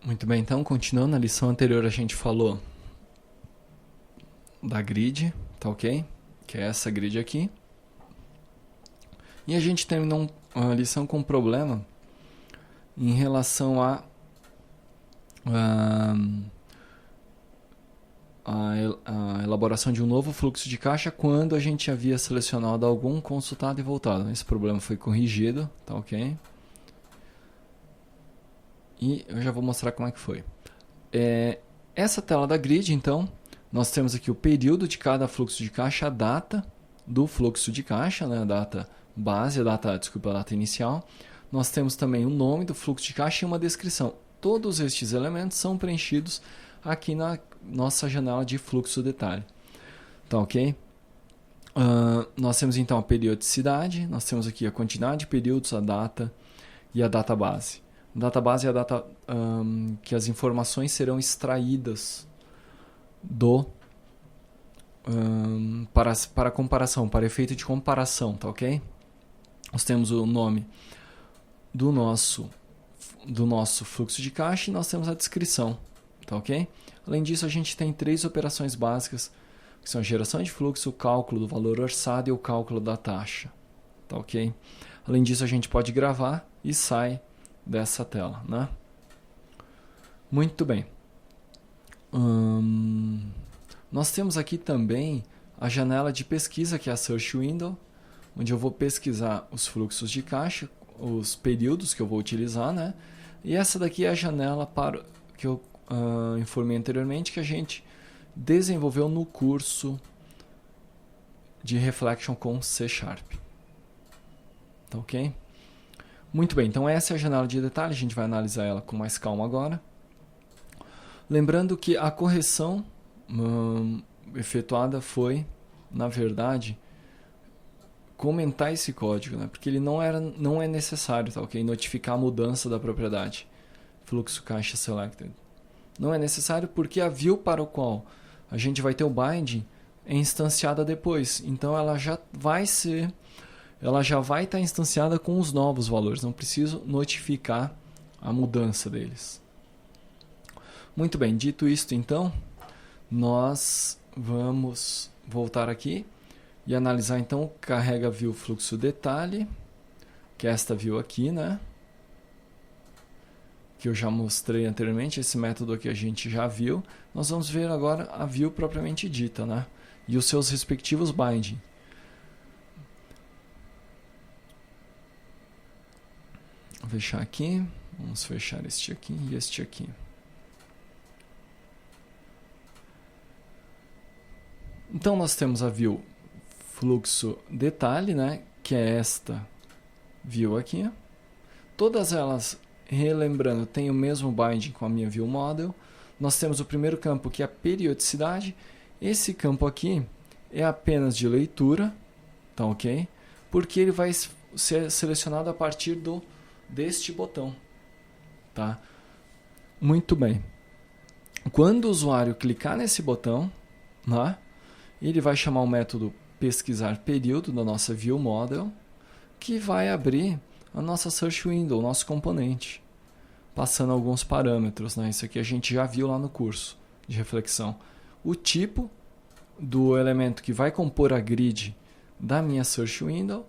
Muito bem, então continuando, na lição anterior a gente falou da grid, tá ok? Que é essa grid aqui. E a gente terminou a lição com um problema em relação a elaboração de um novo fluxo de caixa quando a gente havia selecionado algum consultado e voltado. Esse problema foi corrigido, tá ok? E eu já vou mostrar como é que foi. Essa tela da grid, então, nós temos aqui o período de cada fluxo de caixa, a data do fluxo de caixa, né? A data base, a data inicial. Nós temos também o nome do fluxo de caixa e uma descrição. Todos estes elementos são preenchidos aqui na nossa janela de fluxo detalhe. Tá ok? Nós temos então a periodicidade, nós temos aqui a quantidade de períodos, a data e a data base. A data base é a data que as informações serão extraídas para comparação, para efeito de comparação, tá ok? Nós temos o nome do nosso fluxo de caixa e nós temos a descrição, tá ok? Além disso, a gente tem 3 operações básicas, que são a geração de fluxo, o cálculo do valor orçado e o cálculo da taxa, tá ok? Além disso, a gente pode gravar e sai dessa tela, né? Muito bem. Nós temos aqui também a janela de pesquisa, que é a Search Window, onde eu vou pesquisar os fluxos de caixa, os períodos que eu vou utilizar, né? E essa daqui é a janela que eu informei anteriormente, que a gente desenvolveu no curso de Reflection com C#. Tá ok? Muito bem, então essa é a janela de detalhe, a gente vai analisar ela com mais calma agora. Lembrando que a correção efetuada foi, na verdade, comentar esse código, né? Porque ele não é necessário, tá ok? Notificar a mudança da propriedade. Fluxo caixa selected. Não é necessário porque a view para o qual a gente vai ter o binding é instanciada depois. Então ela já vai estar instanciada com os novos valores. Não preciso notificar a mudança deles. Muito bem, dito isto então, nós vamos voltar aqui e analisar então o carrega view fluxo detalhe, que é esta view aqui, né? Que eu já mostrei anteriormente, esse método aqui a gente já viu. Nós vamos ver agora a view propriamente dita, né? E os seus respectivos binding. Vou fechar aqui, vamos fechar este aqui e este aqui. Então nós temos a view fluxo detalhe, né? Que é esta view aqui. Todas elas, relembrando, têm o mesmo binding com a minha view model. Nós temos o primeiro campo, que é a periodicidade. Esse campo aqui é apenas de leitura, tá ok? Porque ele vai ser selecionado a partir deste botão, tá? Muito bem. Quando o usuário clicar nesse botão, né, ele vai chamar o método pesquisar período da nossa view model, que vai abrir a nossa search window, o nosso componente, passando alguns parâmetros, né? Isso aqui a gente já viu lá no curso de reflexão. O tipo do elemento que vai compor a grid da minha search window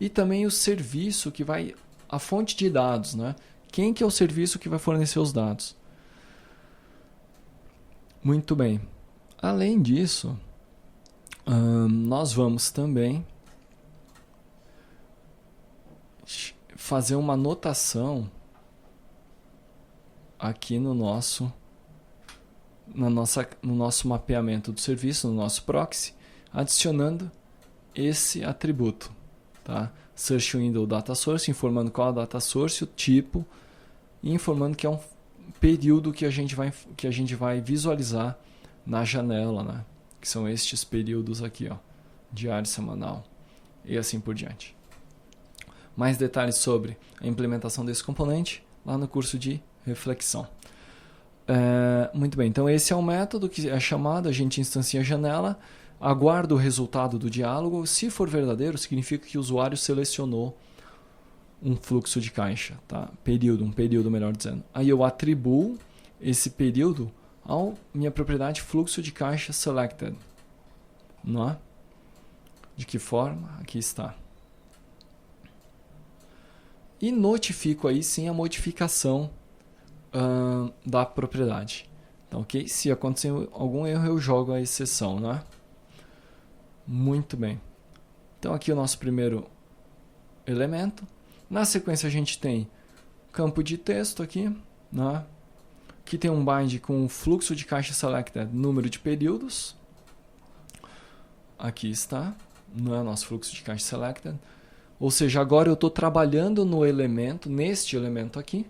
e também o serviço que vai, a fonte de dados, né? Quem que é o serviço que vai fornecer os dados? Muito bem. Além disso, nós vamos também fazer uma anotação aqui no nosso mapeamento do serviço, no nosso proxy, adicionando esse atributo, tá? Search window data source, informando qual é a data source, o tipo, e informando que é um período que a gente vai visualizar na janela, né? Que são estes períodos aqui, ó, diário, semanal e assim por diante. Mais detalhes sobre a implementação desse componente lá no curso de reflexão. Muito bem, então esse é o método que é chamado, a gente instancia a janela, aguarda o resultado do diálogo. Se for verdadeiro, significa que o usuário selecionou um fluxo de caixa, tá? Um período melhor dizendo. Aí eu atribuo esse período ao minha propriedade fluxo de caixa selected. Não é? De que forma? Aqui está. E notifico aí sim a modificação da propriedade. Então, ok? Se acontecer algum erro, eu jogo a exceção, né? Muito bem. Então, aqui o nosso primeiro elemento. Na sequência, a gente tem campo de texto aqui, né? Que tem um bind com o fluxo de caixa selected, número de períodos. Aqui está, não é o nosso fluxo de caixa selected. Ou seja, agora eu estou trabalhando no elemento, neste elemento aqui.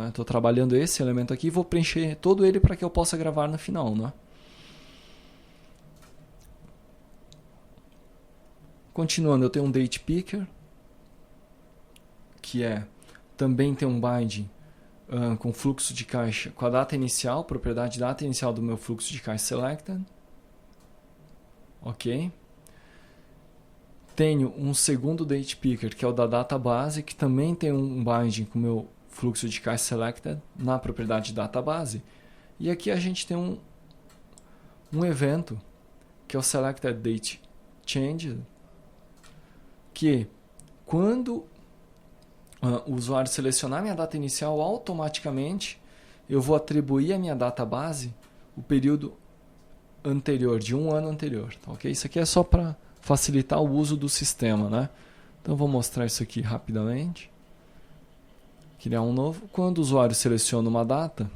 Estou trabalhando esse elemento aqui e vou preencher todo ele para que eu possa gravar no final. Né? Continuando, eu tenho um date picker, que também tem um bind com fluxo de caixa, com a data inicial, propriedade data inicial do meu fluxo de caixa selected. Ok. Tenho um segundo date picker, que é o da database, que também tem um binding com o meu fluxo de caixa selected na propriedade database. E aqui a gente tem um evento, que é o selected date change, que quando o usuário selecionar minha data inicial, automaticamente eu vou atribuir à minha database o período anterior, de um ano anterior. Tá, okay? Isso aqui é só para facilitar o uso do sistema. Né? Então vou mostrar isso aqui rapidamente. Criar um novo. Quando o usuário seleciona uma data,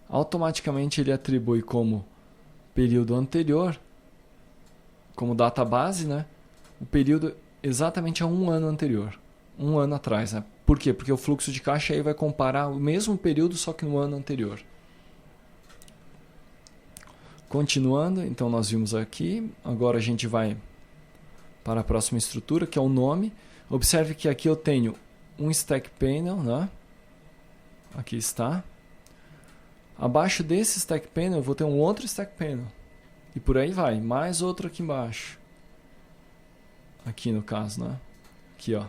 automaticamente ele atribui como período anterior, como database, né? O período exatamente a um ano anterior, um ano atrás. Né? Por quê? Porque o fluxo de caixa aí vai comparar o mesmo período, só que no ano anterior. Continuando, então nós vimos aqui, agora a gente vai para a próxima estrutura, que é o nome. Observe que aqui eu tenho um stack panel, né? Aqui está. Abaixo desse stack panel eu vou ter um outro stack panel. E por aí vai, mais outro aqui embaixo. Aqui no caso, né? Aqui, ó.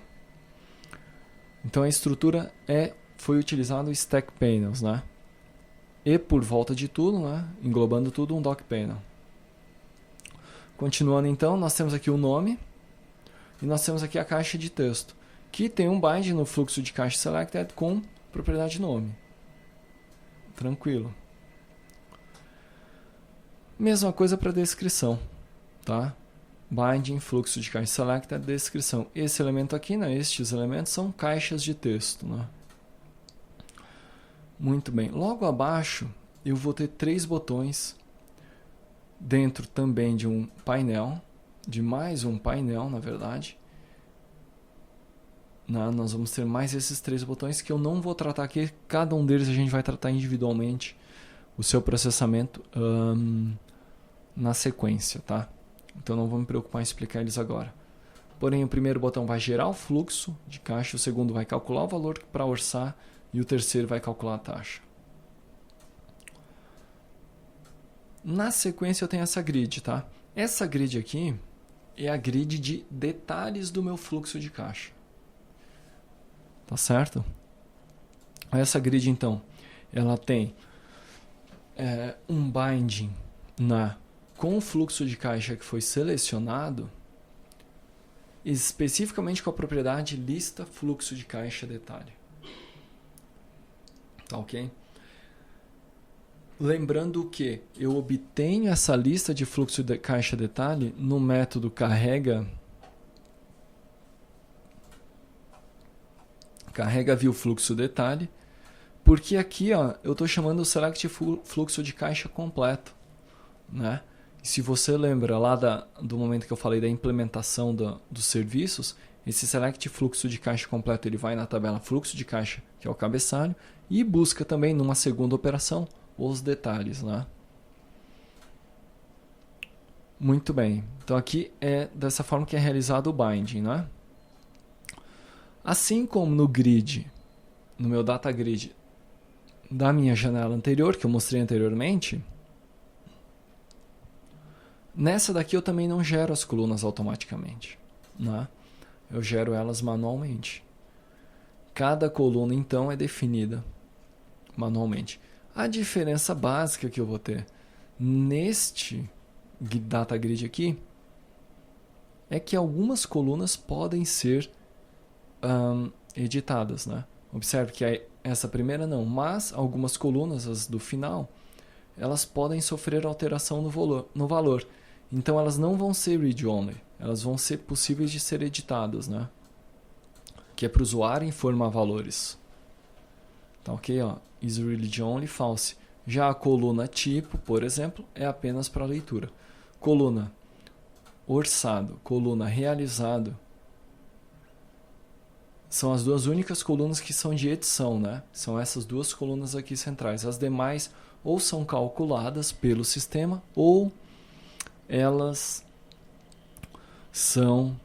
Então a estrutura foi utilizado stack panels, né? E por volta de tudo, né? Englobando tudo, um doc panel. Continuando então, nós temos aqui o nome e nós temos aqui a caixa de texto, que tem um bind no fluxo de caixa selected com propriedade nome. Tranquilo. Mesma coisa para descrição, tá? Binding, fluxo de caixa selected, descrição. Esse elemento aqui, né? Estes elementos são caixas de texto, né? Muito bem. Logo abaixo, eu vou ter 3 botões dentro também de um painel, de mais um painel, na verdade. Nós vamos ter mais esses 3 botões que eu não vou tratar aqui. Cada um deles a gente vai tratar individualmente o seu processamento na sequência, tá? Então não vou me preocupar em explicar eles agora. Porém, o primeiro botão vai gerar o fluxo de caixa, o segundo vai calcular o valor para orçar e o terceiro vai calcular a taxa. Na sequência eu tenho essa grid, tá? Essa grid aqui é a grid de detalhes do meu fluxo de caixa. Tá certo? Essa grid então, ela tem um binding com o fluxo de caixa que foi selecionado, especificamente com a propriedade lista fluxo de caixa detalhe. Tá ok? Lembrando que eu obtenho essa lista de fluxo de caixa detalhe no método carrega view fluxo detalhe, porque aqui ó, eu estou chamando o select fluxo de caixa completo, né? E se você lembra lá do momento que eu falei da implementação dos serviços, esse select fluxo de caixa completo ele vai na tabela fluxo de caixa, que é o cabeçalho, e busca também numa segunda operação os detalhes, né? Muito bem. Então aqui é dessa forma que é realizado o binding, né? Assim como no grid, no meu data grid da minha janela anterior, que eu mostrei anteriormente, nessa daqui eu também não gero as colunas automaticamente, né? eu gero elas manualmente. Cada coluna, então, é definida manualmente. A diferença básica que eu vou ter neste data grid aqui é que algumas colunas podem ser editadas, né? Observe que essa primeira não, mas algumas colunas, as do final, elas podem sofrer alteração no valor. Então elas não vão ser read-only, elas vão ser possíveis de ser editadas, né? Que é para o usuário informar valores. Tá ok? Ó, is read-only false. Já a coluna tipo, por exemplo, é apenas para leitura. Coluna orçado, coluna realizado, são as duas únicas colunas que são de edição, né? São essas duas colunas aqui centrais. As demais ou são calculadas pelo sistema ou elas são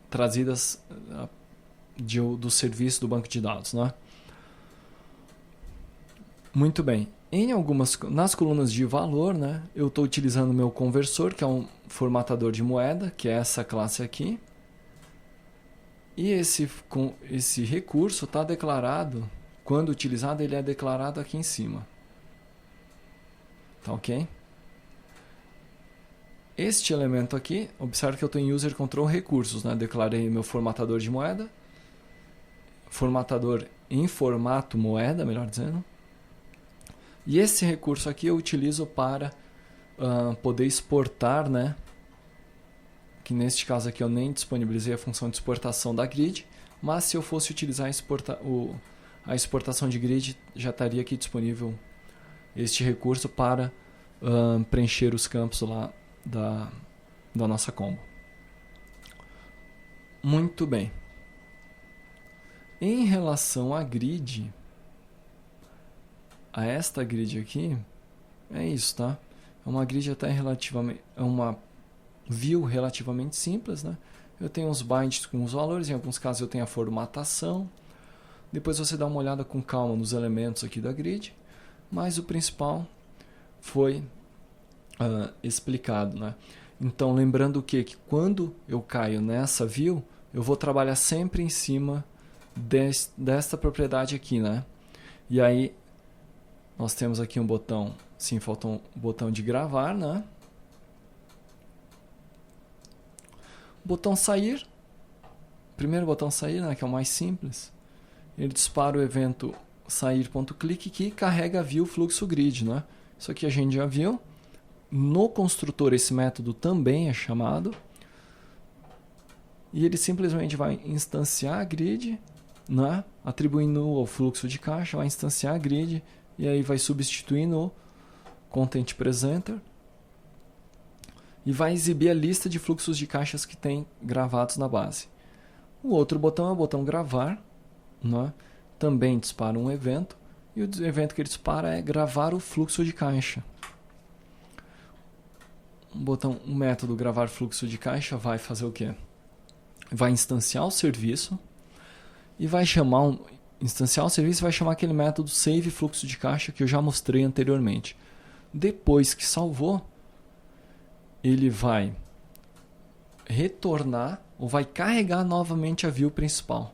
trazidas do serviço do banco de dados, né? Muito bem. Nas colunas de valor, né, eu estou utilizando o meu conversor, que é um formatador de moeda, que é essa classe aqui. E esse recurso está declarado, quando utilizado, ele é declarado aqui em cima. Tá ok? Este elemento aqui, observe que eu estou em user control recursos, né? Declarei meu formatador de moeda, formatador em formato moeda, melhor dizendo. E esse recurso aqui eu utilizo para poder exportar, né? Que neste caso aqui eu nem disponibilizei a função de exportação da grid, mas se eu fosse utilizar a exportação de grid, já estaria aqui disponível este recurso para preencher os campos lá da nossa combo. Muito bem. Em relação à grid, a esta grid aqui, é isso, tá? É uma grid até relativamente, é uma view relativamente simples, né? Eu tenho os binds com os valores, em alguns casos eu tenho a formatação. Depois você dá uma olhada com calma nos elementos aqui da grid, mas o principal foi explicado, né? Então, lembrando que quando eu caio nessa view, eu vou trabalhar sempre em cima desta propriedade aqui, né? E aí, nós temos aqui um botão, sim, falta um botão de gravar, né? Botão sair, primeiro botão sair, né, que é o mais simples. Ele dispara o evento sair.click que carrega a view fluxo grid, né? Isso aqui a gente já viu. No construtor esse método também é chamado. E ele simplesmente vai instanciar a grid, né? Atribuindo ao fluxo de caixa, vai instanciar a grid e aí vai substituir no Content Presenter e vai exibir a lista de fluxos de caixas que tem gravados na base. O outro botão é o botão gravar, né? Também dispara um evento e o evento que ele dispara é gravar o fluxo de caixa. O método gravar fluxo de caixa vai fazer o quê? Vai instanciar o serviço e vai chamar instanciar o serviço vai chamar aquele método save fluxo de caixa que eu já mostrei anteriormente. Depois que salvou, ele vai retornar ou vai carregar novamente a view principal.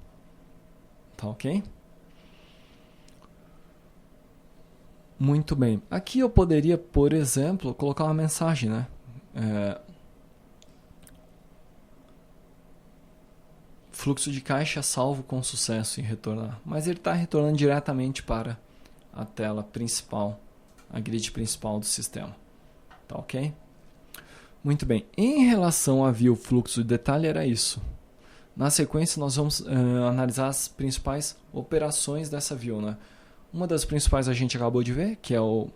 Tá ok? Muito bem. Aqui eu poderia, por exemplo, colocar uma mensagem, né? Fluxo de caixa salvo com sucesso em retornar. Mas ele está retornando diretamente para a tela principal, a grid principal do sistema. Tá ok? Muito bem. Em relação a view fluxo de detalhe, era isso. Na sequência, nós vamos analisar as principais operações dessa view, né? Uma das principais a gente acabou de ver, que é o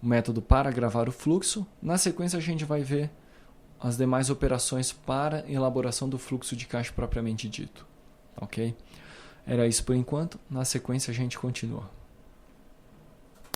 método para gravar o fluxo. Na sequência, a gente vai ver as demais operações para elaboração do fluxo de caixa propriamente dito. Ok? Era isso por enquanto. Na sequência, a gente continua.